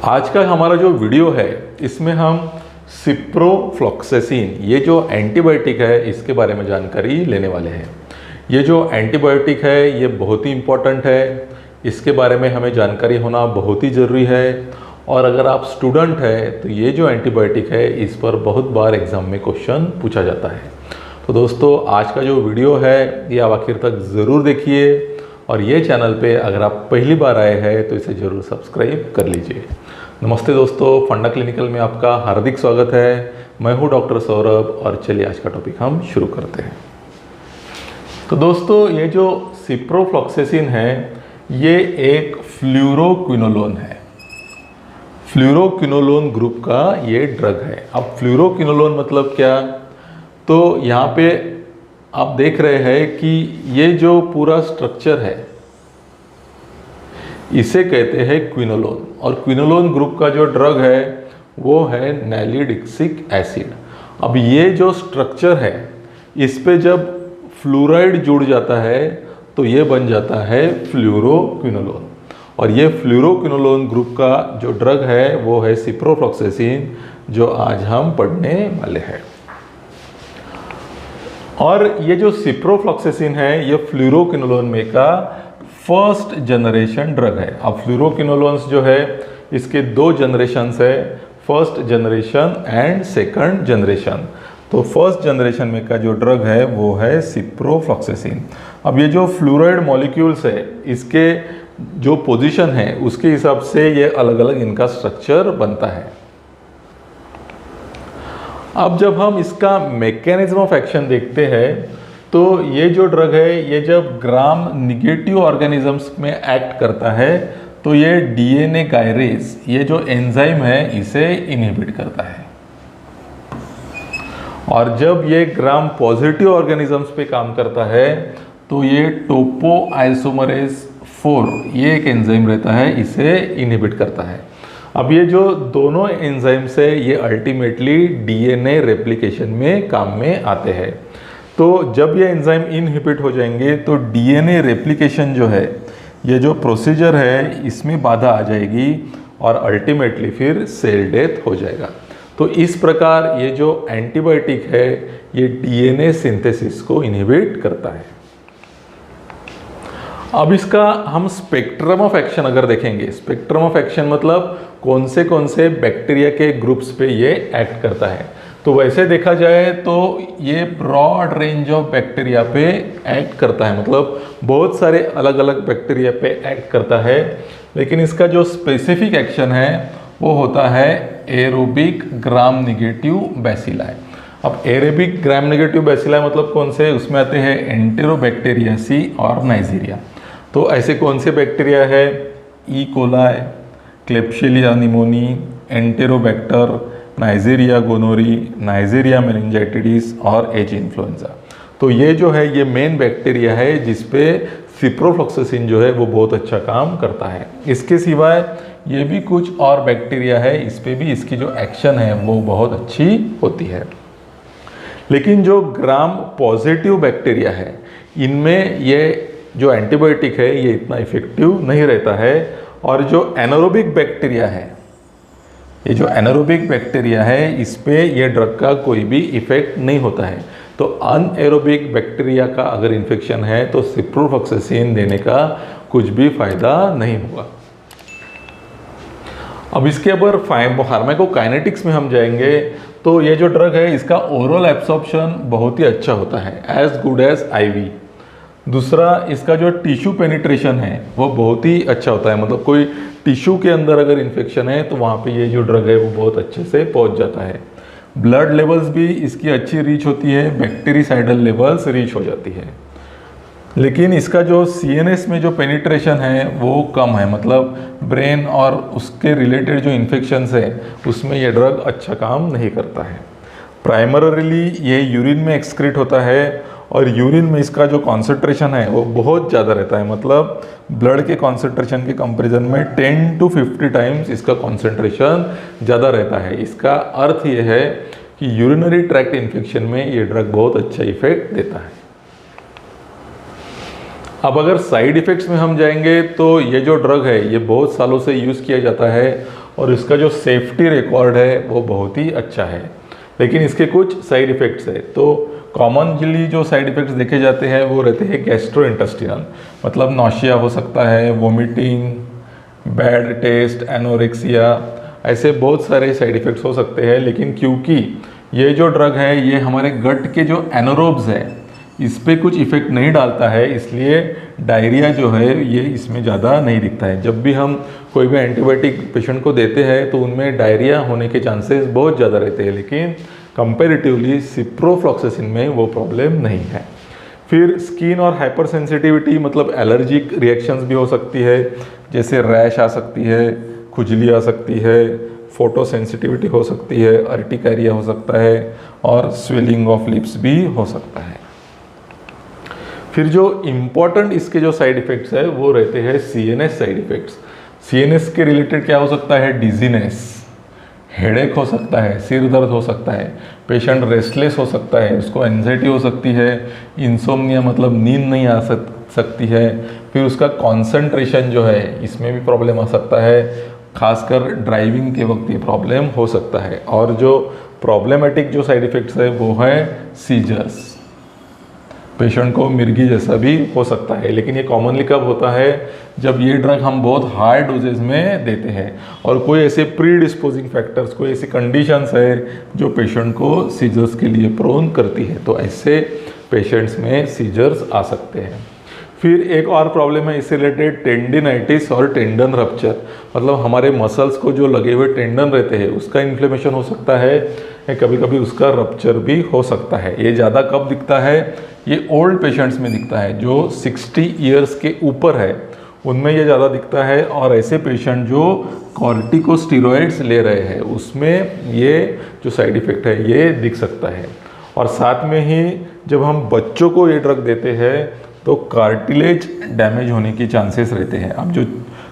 आज का हमारा जो वीडियो है इसमें हम सिप्रोफ्लॉक्सेसिन ये जो एंटीबायोटिक है इसके बारे में जानकारी लेने वाले हैं। ये जो एंटीबायोटिक है ये बहुत ही इम्पोर्टेंट है, इसके बारे में हमें जानकारी होना बहुत ही ज़रूरी है। और अगर आप स्टूडेंट है तो ये जो एंटीबायोटिक है इस पर बहुत बार एग्ज़ाम में क्वेश्चन पूछा जाता है। तो दोस्तों आज का जो वीडियो है ये आप आखिर तक ज़रूर देखिए और ये चैनल पे अगर आप पहली बार आए हैं तो इसे ज़रूर सब्सक्राइब कर लीजिए। नमस्ते दोस्तों, फंडा क्लिनिकल में आपका हार्दिक स्वागत है। मैं हूँ डॉक्टर सौरभ और चलिए आज का टॉपिक हम शुरू करते हैं। तो दोस्तों ये जो सिप्रोफ्लॉक्सेसिन है ये एक फ्लूरोक्विनोलोन है। फ्लूरोक्विनोलोन ग्रुप का ये ड्रग है। अब फ्लूरोक्विनोलोन मतलब क्या, तो यहाँ पे आप देख रहे हैं कि ये जो पूरा स्ट्रक्चर है इसे कहते हैं क्विनोलोन। और क्विनोलोन ग्रुप का जो ड्रग है वो है नैलिडिक्सिक एसिड। अब ये जो स्ट्रक्चर है इस पे जब फ्लोराइड जुड़ जाता है तो ये बन जाता है फ्लूरोक्विनोलोन। और ये फ्लूरोक्विनोलोन ग्रुप का जो ड्रग है वो है सिप्रोफ्लॉक्सेसिन, जो आज हम पढ़ने वाले हैं। और ये जो सिप्रोफ्लॉक्सेसिन है ये फ्लूरोक्विनोलोन में का फर्स्ट जनरेशन ड्रग है। अब फ्लूरोक्विनोलोन्स जो है इसके दो जनरेशन्स है, first generation and second generation. तो फर्स्ट जनरेशन में का जो ड्रग है वो है सिप्रोफ्लॉक्सेसिन। अब ये जो फ्लोराइड मॉलिक्यूल्स है इसके जो पोजीशन है उसके हिसाब से ये अलग अलग इनका स्ट्रक्चर बनता है। अब जब हम इसका मैकेनिज्म ऑफ एक्शन देखते हैं तो ये जो ड्रग है ये जब ग्राम निगेटिव ऑर्गेनिजम्स में एक्ट करता है तो ये डीएनए गायरेज ये जो एंजाइम है इसे इनहिबिट करता है। और जब ये ग्राम पॉजिटिव ऑर्गेनिजम्स पे काम करता है तो ये टोपो आइसोमरेज 4 ये एक एंजाइम रहता है, इसे इनहिबिट करता है। अब ये जो दोनों एंजाइम्स है ये अल्टीमेटली डीएनए रेप्लिकेशन में काम में आते हैं। तो जब ये एंजाइम इनहिबिट हो जाएंगे तो डीएनए रेप्लिकेशन जो है ये जो प्रोसीजर है इसमें बाधा आ जाएगी और अल्टीमेटली फिर सेल डेथ हो जाएगा। तो इस प्रकार ये जो एंटीबायोटिक है ये डीएनए सिंथेसिस को इनहिबिट करता है। अब इसका हम स्पेक्ट्रम ऑफ एक्शन अगर देखेंगे, स्पेक्ट्रम ऑफ एक्शन मतलब कौन से बैक्टीरिया के ग्रुप्स पे ये एक्ट करता है, तो वैसे देखा जाए तो ये ब्रॉड रेंज ऑफ बैक्टीरिया पे एक्ट करता है, मतलब बहुत सारे अलग अलग बैक्टीरिया पे एक्ट करता है। लेकिन इसका जो स्पेसिफिक एक्शन है वो होता है एरोबिक ग्राम निगेटिव बैसिलाई। अब एरोबिक ग्राम निगेटिव बैसिलाई मतलब कौन से, उसमें आते हैं एंटेरोबैक्टीरियासी और नाइजीरिया। तो ऐसे कौन से बैक्टीरिया है, E coli, Klebsiella pneumoniae, Enterobacter, Neisseria gonorrhoeae, Neisseria meningitidis और एच इन्फ्लुएंजा। तो ये जो है ये मेन बैक्टीरिया है जिसपे सिप्रोफ्लॉक्सेसिन जो है वो बहुत अच्छा काम करता है। इसके सिवाय ये भी कुछ और बैक्टीरिया है, इस पे भी इसकी जो एक्शन है वो बहुत अच्छी होती है। लेकिन जो ग्राम पॉजिटिव बैक्टीरिया है इनमें ये जो एंटीबायोटिक है ये इतना इफेक्टिव नहीं रहता है। और जो एनारोबिक बैक्टीरिया है, ये जो एनारोबिक बैक्टीरिया है इस पे ये ड्रग का कोई भी इफेक्ट नहीं होता है। तो अनएरोबिक बैक्टीरिया का अगर इन्फेक्शन है तो सिप्रोफ्लॉक्सेसिन देने का कुछ भी फायदा नहीं होगा। अब इसके ऊपर फार्माकोकाइनेटिक्स में हम जाएंगे तो ये जो ड्रग है इसका ओरल एब्सॉर्प्शन बहुत ही अच्छा होता है, एज गुड एज आईवी। दूसरा इसका जो टिश्यू पेनिट्रेशन है वो बहुत ही अच्छा होता है, मतलब कोई टिश्यू के अंदर अगर इन्फेक्शन है तो वहाँ पे ये जो ड्रग है वो बहुत अच्छे से पहुँच जाता है। ब्लड लेवल्स भी इसकी अच्छी रीच होती है, बैक्टीरिसाइडल लेवल्स रीच हो जाती है। लेकिन इसका जो सीएनएस में जो पेनिट्रेशन है वो कम है, मतलब ब्रेन और उसके रिलेटेड जो इन्फेक्शंस है उसमें ये ड्रग अच्छा काम नहीं करता है। प्राइमरीली ये यूरिन में एक्सक्रीट होता है और यूरिन में इसका जो कॉन्सेंट्रेशन है वो बहुत ज़्यादा रहता है, मतलब ब्लड के कॉन्सेंट्रेशन के कंपैरिजन में 10 to 50 टाइम्स इसका कॉन्सेंट्रेशन ज़्यादा रहता है। इसका अर्थ ये है कि यूरिनरी ट्रैक्ट इन्फेक्शन में ये ड्रग बहुत अच्छा इफेक्ट देता है। अब अगर साइड इफ़ेक्ट्स में हम जाएंगे तो ये जो ड्रग है ये बहुत सालों से यूज़ किया जाता है और इसका जो सेफ्टी रिकॉर्ड है वो बहुत ही अच्छा है। लेकिन इसके कुछ साइड इफ़ेक्ट्स है। तो कॉमनली जो साइड इफ़ेक्ट्स देखे जाते हैं वो रहते हैं गैस्ट्रोइंटेस्टिनल, मतलब नौशिया हो सकता है, वोमिटिंग, बैड टेस्ट, एनोरेक्सिया, ऐसे बहुत सारे साइड इफ़ेक्ट्स हो सकते हैं। लेकिन क्योंकि ये जो ड्रग है ये हमारे गट के जो एनारोब्स है इस पर कुछ इफ़ेक्ट नहीं डालता है, इसलिए डायरिया जो है ये इसमें ज़्यादा नहीं दिखता है। जब भी हम कोई भी एंटीबायोटिक पेशेंट को देते हैं तो उनमें डायरिया होने के चांसेस बहुत ज़्यादा रहते हैं, लेकिन कंपैरेटिवली सिप्रोफ्लॉक्सासिन में वो प्रॉब्लम नहीं है। फिर स्किन और हाइपर सेंसिटिविटी, मतलब एलर्जिक रिएक्शंस भी हो सकती है, जैसे रैश आ सकती है, खुजली आ सकती है, फोटो सेंसिटिविटी हो सकती है, अर्टिकारिया हो सकता है और स्वेलिंग ऑफ लिप्स भी हो सकता है। फिर जो इम्पोर्टेंट इसके जो साइड इफ़ेक्ट्स है वो रहते हैं सीएनएस साइड इफ़ेक्ट्स। सीएनएस के रिलेटेड क्या हो सकता है? डिजीनेस, हेडेक हो सकता है, सिर दर्द हो सकता है, पेशेंट रेस्टलेस हो सकता है, उसको एंजाइटी हो सकती है, इंसोम्निया मतलब नींद नहीं आ सकती है। फिर उसका कंसंट्रेशन जो है इसमें भी प्रॉब्लम आ सकता है, खासकर ड्राइविंग के वक्त ये प्रॉब्लम हो सकता है। और जो प्रॉब्लमेटिक जो साइड इफ़ेक्ट्स है वो है सीजर्स, पेशेंट को मिर्गी जैसा भी हो सकता है। लेकिन ये कॉमनली कब होता है? जब ये ड्रग हम बहुत हाई डोजेज में देते हैं और कोई ऐसे प्री डिस्पोजिंग फैक्टर्स, कोई ऐसी कंडीशंस है जो पेशेंट को सीजर्स के लिए प्रोन करती है, तो ऐसे पेशेंट्स में सीजर्स आ सकते हैं। फिर एक और प्रॉब्लम है इससे रिलेटेड, टेंडिनाइटिस और टेंडन रप्चर, मतलब हमारे मसल्स को जो लगे हुए टेंडन रहते हैं उसका इन्फ्लेमेशन हो सकता है, कभी कभी उसका रप्चर भी हो सकता है। ये ज़्यादा कब दिखता है? ये ओल्ड पेशेंट्स में दिखता है, जो 60 ईयर्स के ऊपर है उनमें ये ज़्यादा दिखता है। और ऐसे पेशेंट जो कॉर्टिकोस्टेरॉइड्स ले रहे हैं उसमें ये जो साइड इफ़ेक्ट है ये दिख सकता है। और साथ में ही जब हम बच्चों को ये ड्रग देते हैं तो कार्टिलेज डैमेज होने की चांसेस रहते हैं। अब जो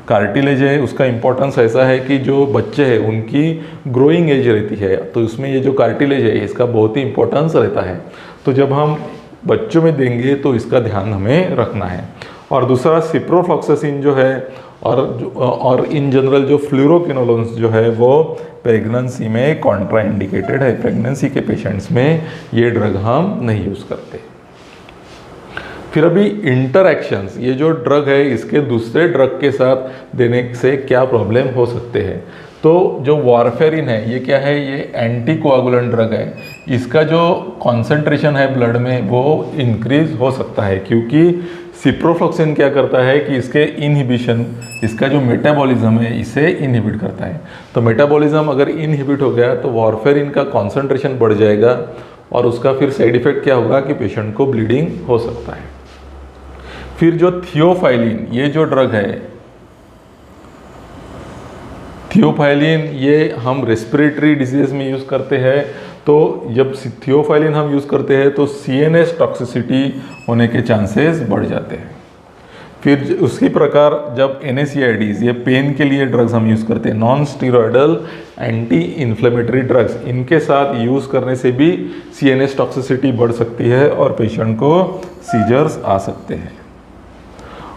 कार्टिलेज है उसका इम्पोर्टेंस ऐसा है कि जो बच्चे हैं उनकी ग्रोइंग एज रहती है, तो उसमें ये जो कार्टिलेज है इसका बहुत ही इम्पोर्टेंस रहता है। तो जब हम बच्चों में देंगे तो इसका ध्यान हमें रखना है। और दूसरा सिप्रोफ्लॉक्सासिन जो है और इन जनरल जो फ्लूरोकिनोलोन्स जो है वो प्रेगनेंसी में कॉन्ट्राइंडिकेटेड है। प्रेगनेंसी के पेशेंट्स में ये ड्रग हम नहीं यूज़ करते। फिर अभी इंटरैक्शंस, ये जो ड्रग है इसके दूसरे ड्रग के साथ देने से क्या प्रॉब्लम हो सकते हैं? तो जो वारफेरिन है ये क्या है? ये एंटीकोआगुलेंट ड्रग है। इसका जो कॉन्सेंट्रेशन है ब्लड में वो इंक्रीज हो सकता है, क्योंकि सिप्रोफ्लॉक्सिन क्या करता है कि इसके इनहिबिशन, इसका जो मेटाबॉलिज्म है इसे इनहिबिट करता है। तो मेटाबॉलिज्म अगर इनहिबिट हो गया तो वारफेरिन का कॉन्सेंट्रेशन बढ़ जाएगा और उसका फिर साइड इफेक्ट क्या होगा कि पेशेंट को ब्लीडिंग हो सकता है। फिर जो थियोफाइलिन, ये जो ड्रग है थियोफाइलिन, ये हम रेस्पिरेटरी डिजीज में यूज़ करते हैं। तो जब थियोफाइलिन हम यूज़ करते हैं तो सीएनएस टॉक्सिसिटी होने के चांसेस बढ़ जाते हैं। फिर उसी प्रकार जब NSAIDs, ये पेन के लिए ड्रग्स हम यूज़ करते हैं, non steroidal anti inflammatory drugs, इनके साथ यूज़ करने से भी सीएनएस टॉक्सिसिटी बढ़ सकती है और पेशेंट को सीजर्स आ सकते हैं।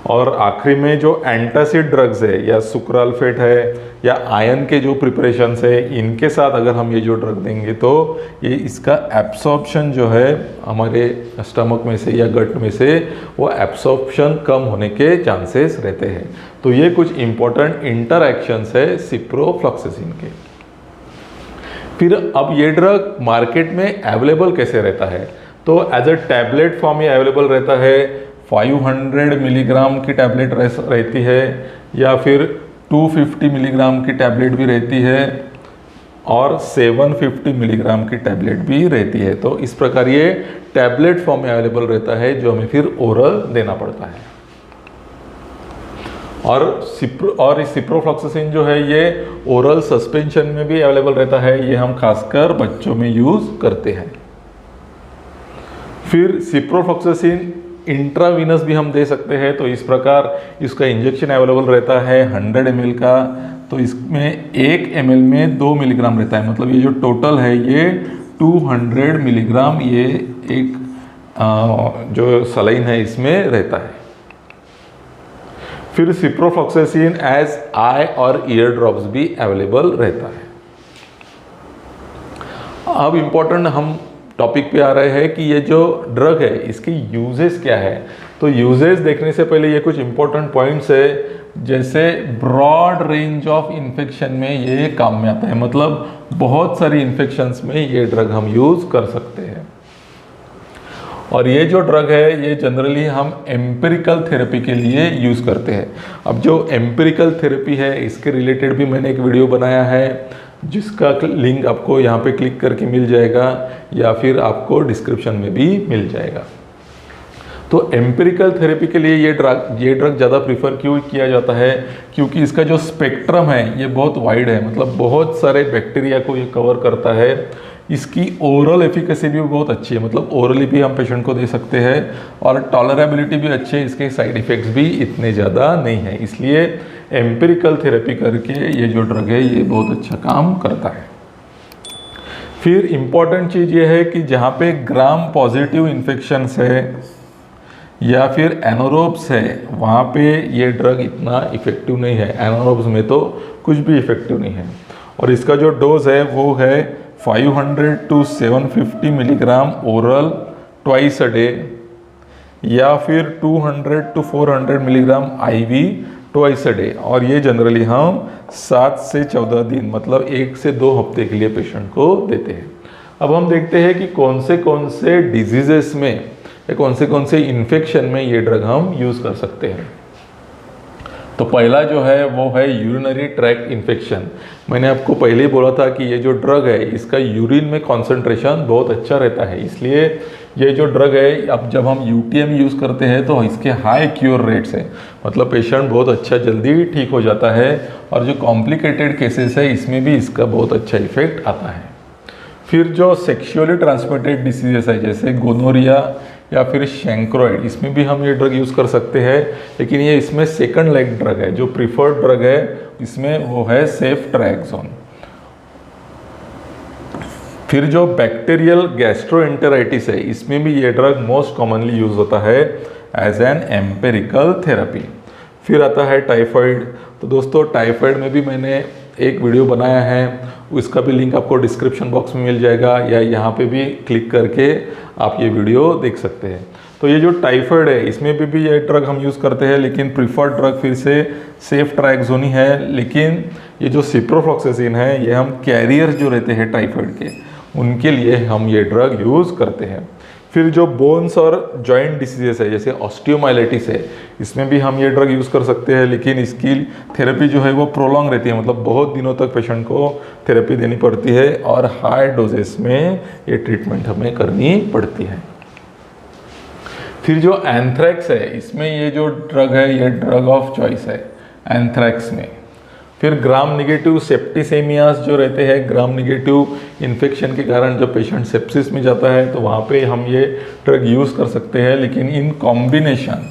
और आखिरी में जो एंटासिड ड्रग्स है या सुक्राल्फेट है या आयरन के जो प्रिपरेशंस है, इनके साथ अगर हम ये जो ड्रग देंगे तो ये इसका एब्सॉर्प्शन जो है हमारे स्टमक में से या गट में से वो एब्सॉर्प्शन कम होने के चांसेस रहते हैं। तो ये कुछ इम्पोर्टेंट इंटरैक्शंस है सिप्रोफ्लॉक्सासिन के। फिर अब ये ड्रग मार्केट में अवेलेबल कैसे रहता है? तो एज अ टैबलेट फॉर्म ये अवेलेबल रहता है। 500 मिलीग्राम की टैबलेट रहती है या फिर 250 मिलीग्राम की टैबलेट भी रहती है और 750 मिलीग्राम की टैबलेट भी रहती है। तो इस प्रकार ये टैबलेट फॉर्म में अवेलेबल रहता है जो हमें फिर ओरल देना पड़ता है। और इस सिप्रोफ्लॉक्सासिन जो है ये ओरल सस्पेंशन में भी अवेलेबल रहता है। ये हम खासकर बच्चों में यूज़ करते हैं। फिर सिप्रोफ्लॉक्सासिन इंट्रावीनस भी हम दे सकते हैं। तो इस प्रकार इसका इंजेक्शन अवेलेबल रहता है 100 ml का। तो इसमें 1 ml में 2 मिलीग्राम रहता है, मतलब ये जो टोटल है ये 200 मिलीग्राम ये एक जो सलाइन है इसमें रहता है। फिर सिप्रोफ्लॉक्सासिन एज आई और ईयर ड्रॉप्स भी अवेलेबल रहता है। अब इम्पोर्टेंट हम टॉपिक पे आ रहे हैं कि ये जो ड्रग है इसकी यूजेस क्या है। तो यूजेस देखने से पहले ये कुछ इम्पोर्टेंट पॉइंट्स है, जैसे ब्रॉड रेंज ऑफ इन्फेक्शन में ये काम में आता है, मतलब बहुत सारी इन्फेक्शंस में ये ड्रग हम यूज़ कर सकते हैं। और ये जो ड्रग है ये जनरली हम एम्पिरिकल थेरेपी के लिए यूज़ करते हैं। अब जो एम्पिरिकल थेरेपी है इसके रिलेटेड भी मैंने एक वीडियो बनाया है, जिसका लिंक आपको यहाँ पे क्लिक करके मिल जाएगा या फिर आपको डिस्क्रिप्शन में भी मिल जाएगा। तो एम्पिरिकल थेरेपी के लिए ये ड्रग ज़्यादा प्रीफर क्यों किया जाता है, क्योंकि इसका जो स्पेक्ट्रम है ये बहुत वाइड है, मतलब बहुत सारे बैक्टीरिया को ये कवर करता है। इसकी ओरल एफिकेसी भी बहुत अच्छी है, मतलब ओरली भी हम पेशेंट को दे सकते हैं, और टॉलरेबिलिटी भी अच्छी है, इसके साइड इफ़ेक्ट्स भी इतने ज़्यादा नहीं है। इसलिए एम्पिरिकल थेरेपी करके ये जो ड्रग है ये बहुत अच्छा काम करता है। फिर इम्पॉर्टेंट चीज़ ये है कि जहाँ पे ग्राम पॉजिटिव इन्फेक्शंस है या फिर एनोरोब्स है वहाँ पे ये ड्रग इतना इफ़ेक्टिव नहीं है। एनोरोब्स में तो कुछ भी इफ़ेक्टिव नहीं है। और इसका जो डोज है वो है 500 to 750 milligram oral twice a day, या फिर 200 to 400 milligram IV twice a day. और ये जनरली हम 7 से 14 दिन, मतलब 1 से 2 हफ्ते के लिए पेशेंट को देते हैं। अब हम देखते हैं कि कौन से डिजीजेस में या कौन से इन्फेक्शन में ये ड्रग हम यूज़ कर सकते हैं। तो पहला जो है वो है यूरिनरी ट्रैक्ट इन्फेक्शन। मैंने आपको पहले ही बोला था कि ये जो ड्रग है इसका यूरिन में कॉन्सेंट्रेशन बहुत अच्छा रहता है, इसलिए ये जो ड्रग है अब जब हम UTM यूज़ करते हैं तो इसके हाई क्योर रेट्स है, मतलब पेशेंट बहुत अच्छा जल्दी ठीक हो जाता है। और जो कॉम्प्लिकेटेड केसेस है इसमें भी इसका बहुत अच्छा इफेक्ट आता है। फिर जो सेक्सुअली ट्रांसमिटेड डिसीजेस है जैसे गोनोरिया या फिर शैंक्रोइड, इसमें भी हम ये ड्रग यूज़ कर सकते हैं, लेकिन ये इसमें सेकंड लाइन ड्रग है। जो प्रीफर्ड ड्रग है इसमें वो है सेफ्ट्रैक्सोन। फिर जो बैक्टीरियल गैस्ट्रोएंटेराइटिस है इसमें भी ये ड्रग मोस्ट कॉमनली यूज होता है एज एन एम्पेरिकल थेरेपी। फिर आता है टाइफाइड। तो दोस्तों टाइफाइड में भी मैंने एक वीडियो बनाया है, उसका भी लिंक आपको डिस्क्रिप्शन बॉक्स में मिल जाएगा, या यहाँ पे भी क्लिक करके आप ये वीडियो देख सकते हैं। तो ये जो टाइफाइड है इसमें भी ये ड्रग हम यूज़ करते हैं, लेकिन प्रीफर्ड ड्रग फिर से सेफ्ट्रैक्सोन ही है। लेकिन ये जो सिप्रोफ्लॉक्सासिन है ये हम कैरियर्स जो रहते हैं टाइफाइड के, उनके लिए हम ये ड्रग यूज़ करते हैं। फिर जो बोन्स और जॉइंट डिसीजेस है जैसे ऑस्टियोमाइलिटिस है, इसमें भी हम ये ड्रग यूज़ कर सकते हैं, लेकिन इसकी थेरेपी जो है वो प्रोलॉन्ग रहती है, मतलब बहुत दिनों तक पेशेंट को थेरेपी देनी पड़ती है और हाई डोजेस में ये ट्रीटमेंट हमें करनी पड़ती है। फिर जो एंथ्रैक्स है इसमें ये जो ड्रग है ये ड्रग ऑफ चॉइस है एंथ्रैक्स में। फिर ग्राम नेगेटिव सेप्टिसेमियास जो रहते हैं, ग्राम नेगेटिव इन्फेक्शन के कारण जब पेशेंट सेप्सिस में जाता है तो वहाँ पे हम ये ड्रग यूज़ कर सकते हैं, लेकिन इन कॉम्बिनेशन,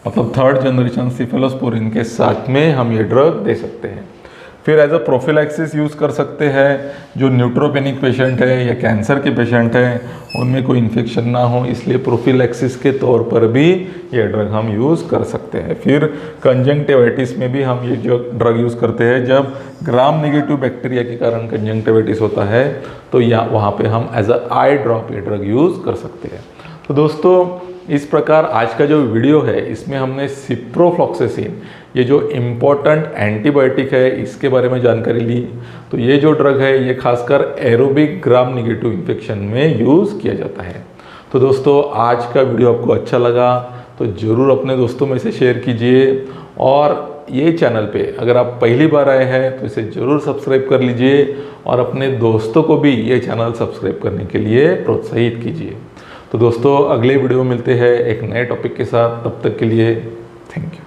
मतलब 3rd जनरेशन सिफेलोस्पोरिन के साथ में हम ये ड्रग दे सकते हैं। फिर एज अ प्रोफिलैक्सिस यूज़ कर सकते हैं, जो न्यूट्रोपेनिक पेशेंट है या कैंसर के पेशेंट हैं उनमें कोई इन्फेक्शन ना हो, इसलिए प्रोफिलैक्सिस के तौर पर भी ये ड्रग हम यूज़ कर सकते हैं। फिर कंजंक्टिवाइटिस में भी हम ये जो ड्रग यूज़ करते हैं, जब ग्राम नेगेटिव बैक्टीरिया के कारण कंजंक्टिवाइटिस होता है तो वहाँ पे हम एज अ आई ड्रॉप ये ड्रग यूज़ कर सकते हैं। तो दोस्तों इस प्रकार आज का जो वीडियो है इसमें हमने सिप्रोफ्लॉक्सासिन, ये जो इम्पोर्टेंट एंटीबायोटिक है, इसके बारे में जानकारी ली। तो ये जो ड्रग है ये खासकर एरोबिक ग्राम नेगेटिव इन्फेक्शन में यूज़ किया जाता है। तो दोस्तों आज का वीडियो आपको अच्छा लगा तो ज़रूर अपने दोस्तों में से शेयर कीजिए, और ये चैनल पे अगर आप पहली बार आए हैं तो इसे ज़रूर सब्सक्राइब कर लीजिए, और अपने दोस्तों को भी ये चैनल सब्सक्राइब करने के लिए प्रोत्साहित कीजिए। तो दोस्तों अगले वीडियो में मिलते हैं एक नए टॉपिक के साथ, तब तक के लिए थैंक यू।